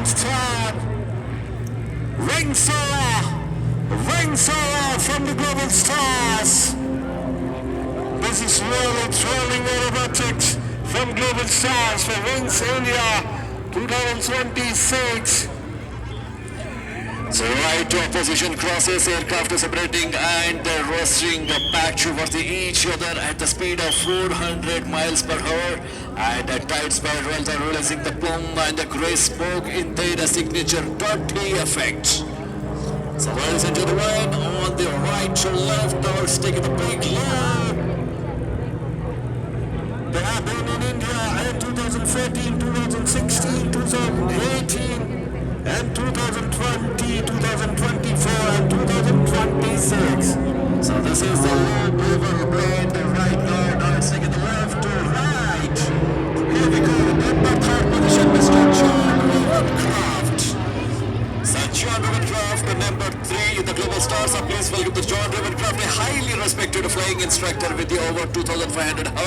start. Ring Sora from the Global Stars. This is really thrilling aerobatics from Global Stars for Wings India 2026. So right to opposition crosses, aircraft is separating and they're rostering back towards each other at the speed of 400 miles per hour, and at tight spirals are releasing the plume and the grey smoke in their signature dirty effect. So ladies and gentlemen, on the right to left, doors taking the big load. They have been in India in 2014, 2016, 2018. And 2020, 2024 and 2026. So this is the low oval blade, the right guard are taking the left to right. Here we go, number 3rd position, Mr. John Ravencroft. So John Ravencroft, the number 3 in the Global Stars. Please welcome to John Ravencroft, a highly respected flying instructor with the over 2,500 hours.